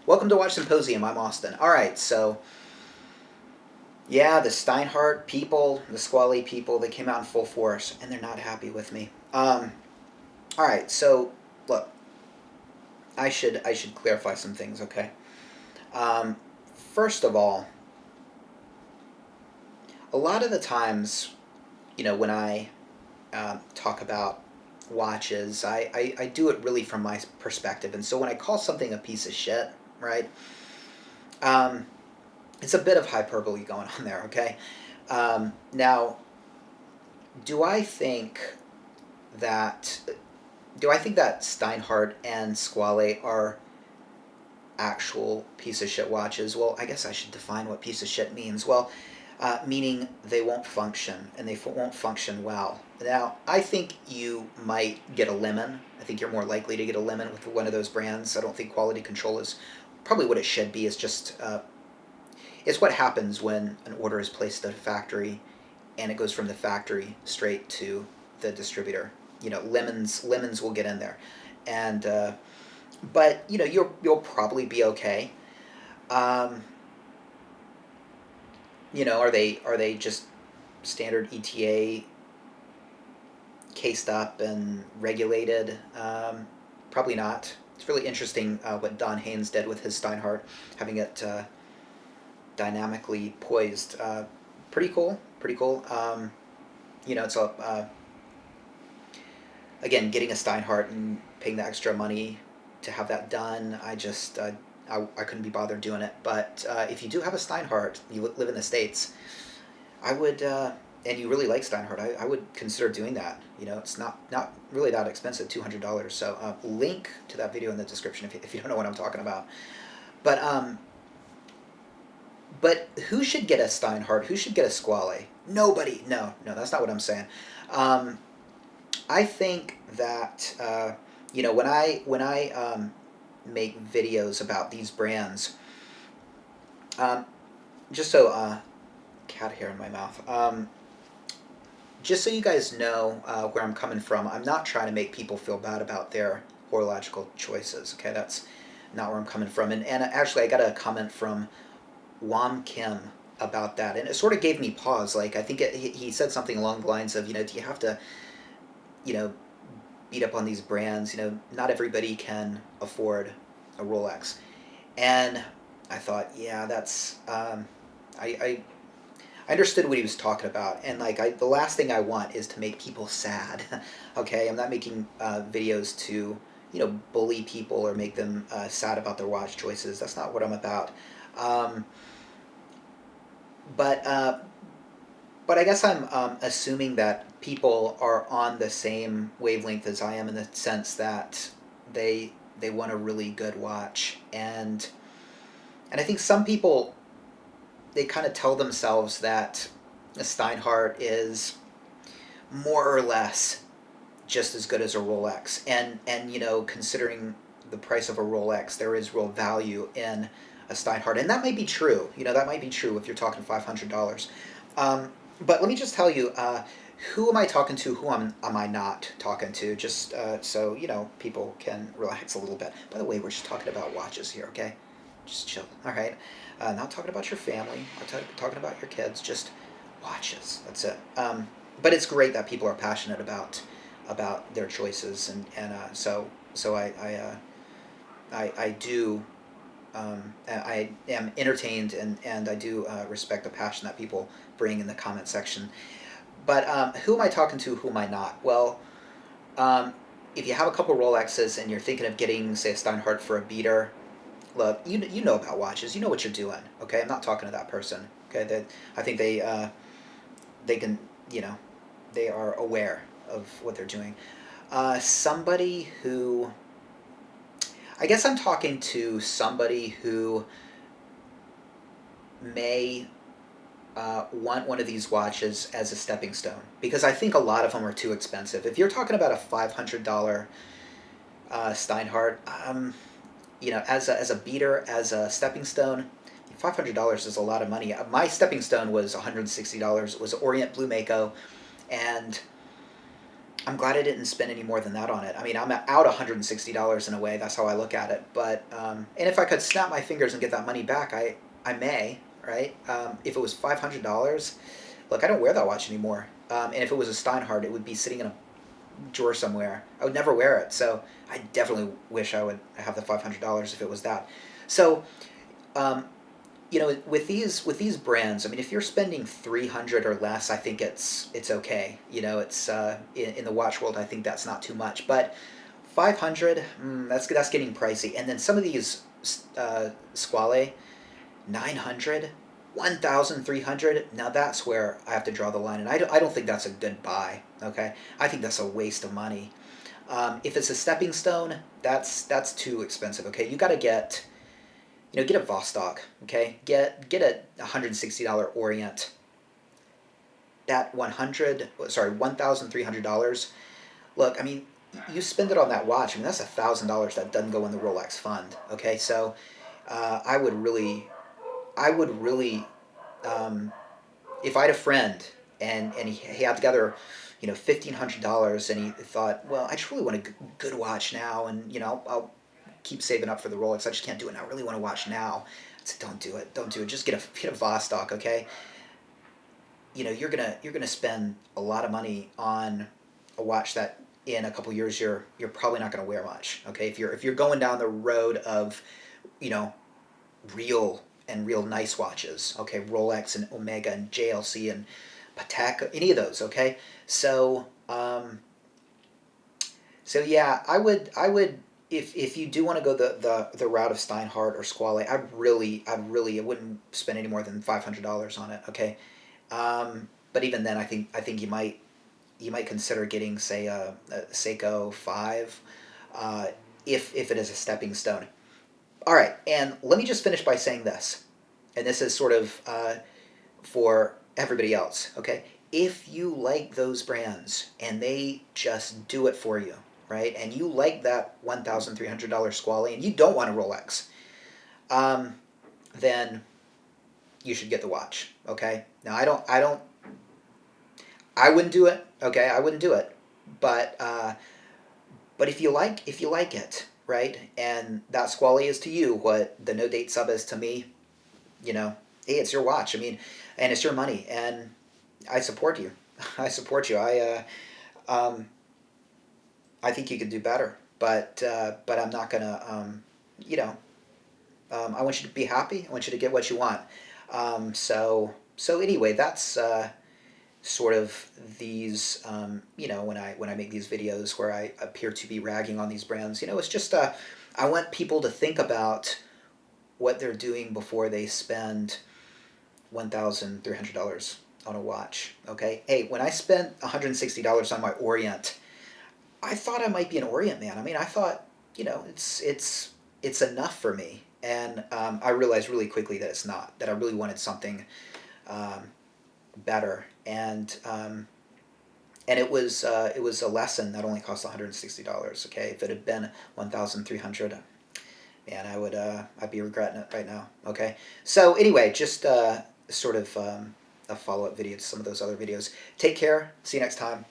Welcome to Watch Symposium. I'm Austin. All right, so yeah, the Steinhart people, the Squally people, they came out in full force, and they're not happy with me. All right, so look, I should clarify some things, okay? Um, First of all, a lot of the times, when I talk about watches, I do it really from my perspective, and so when I call something a piece of shit, right? Um, it's a bit of hyperbole going on there, okay? Now, do I think that do I think that Steinhart and Squale are actual piece of shit watches? Well, I guess I should define what piece of shit means. Well, meaning they won't function and they won't function well. Now, I think you might get a lemon. I think you're more likely to get a lemon with one of those brands. I don't think quality control is probably what it should be. It's just it's what happens when an order is placed at a factory and it goes from the factory straight to the distributor. Lemons will get in there, and but you'll probably be okay. Um, are they just standard ETA cased up and regulated? Probably not. It's really interesting what Don Haynes did with his Steinhart, having it dynamically poised. Pretty cool. Pretty cool. It's a again, getting a Steinhart and paying the extra money to have that done, I couldn't be bothered doing it. But if you do have a Steinhart, you live in the States, I would, and you really like Steinhart, I would consider doing that. It's not really that expensive, $200. So link to that video in the description if you don't know what I'm talking about. But but who should get a Steinhart? Who should get a Squale? Nobody. No, that's not what I'm saying. Um, I think that when I make videos about these brands, um, just so cat hair in my mouth. Just so you guys know where I'm coming from, I'm not trying to make people feel bad about their horological choices. Okay, that's not where I'm coming from. And actually, I got a comment from Wam Kim about that, and it sort of gave me pause. Like I think he said something along the lines of, do you have to you know, beat up on these brands. Not everybody can afford a Rolex. And I thought, yeah, that's I I understood what he was talking about, and like the last thing I want is to make people sad. Okay, I'm not making videos to bully people or make them sad about their watch choices. That's not what I'm about. Um, but uh, but I guess I'm assuming that people are on the same wavelength as I am in the sense that they want a really good watch, and I think some people, they kind of tell themselves that a Steinhart is more or less just as good as a Rolex, and considering the price of a Rolex, there is real value in a Steinhart, and that might be true. That might be true if you're talking $500. But let me just tell you, who am I talking to? Who am I not talking to? Just so people can relax a little bit. By the way, we're just talking about watches here, okay? Just chill, all right? Not talking about your family. Not talking about your kids. Just watches. That's it. But it's great that people are passionate about their choices, and so I do. I am entertained, and I do respect the passion that people bring in the comment section. But who am I talking to? Who am I not? Well, if you have a couple Rolexes and you're thinking of getting, say, a Steinhart for a beater, look, you know about watches. You know what you're doing. Okay, I'm not talking to that person. Okay, I think they can they are aware of what they're doing. Somebody who, I guess I'm talking to somebody who may want one of these watches as a stepping stone, because I think a lot of them are too expensive. If you're talking about a $500 Steinhart, as a beater, as a stepping stone, $500 is a lot of money. My stepping stone was $160. It was Orient Blue Mako, and I'm glad I didn't spend any more than that on it. I mean, I'm out $160 in a way. That's how I look at it. But and if I could snap my fingers and get that money back, I may, right? If it was $500, look, I don't wear that watch anymore. And if it was a Steinhart, it would be sitting in a drawer somewhere. I would never wear it. So I definitely wish I would have the $500 if it was that. So um, with these brands, I mean, if you're spending 300 or less, I think it's okay. It's in the watch world, I think that's not too much. But 500, that's getting pricey. And then some of these Squale, 900, 1,300. Now that's where I have to draw the line, and I don't think that's a good buy. Okay, I think that's a waste of money. If it's a stepping stone, that's too expensive. Okay, you got to get a Vostok, okay? Get a $160 Orient. That $1,300. Look, I mean, you spend it on that watch. I mean, that's $1,000 that doesn't go in the Rolex fund. Okay, so I would really, um, if I had a friend and he had together, $1,500, and he thought, well, I just really want a good watch now, and I'll keep saving up for the Rolex. I just can't do it now. I really want to watch now. I said, don't do it. Don't do it. Just get a Vostok, okay? You're gonna spend a lot of money on a watch that in a couple years you're probably not gonna wear much. Okay, if you're going down the road of, you know, real nice watches. Okay, Rolex and Omega and JLC and Patek, any of those. Okay, so yeah, I would if you do want to go the route of Steinhart or Squale, I wouldn't spend any more than $500 on it. Okay, but even then, I think you might consider getting, say, a Seiko 5, if it is a stepping stone. All right, and let me just finish by saying this, and this is sort of for everybody else. Okay, if you like those brands and they just do it for you, right, and you like that $1,300 Squale and you don't want a Rolex, um, then you should get the watch. Okay, now I wouldn't do it. Okay, I wouldn't do it, but if you like it, right, and that Squale is to you what the no date sub is to me, hey, it's your watch. I mean, and it's your money, and I support you. I support you. I think you could do better, but I'm not gonna, you know, I want you to be happy. I want you to get what you want. So anyway, that's sort of these, when I make these videos where I appear to be ragging on these brands. It's just I want people to think about what they're doing before they spend $1,300 on a watch. Okay, hey, when I spent $160 on my Orient, I thought I might be an Orient man. I mean, I thought, it's enough for me, and I realized really quickly that it's not. That I really wanted something um, better, and it was a lesson that only cost $160. Okay, if it had been 1,300, man, I'd be regretting it right now. Okay, so anyway, just sort of a follow up video to some of those other videos. Take care. See you next time.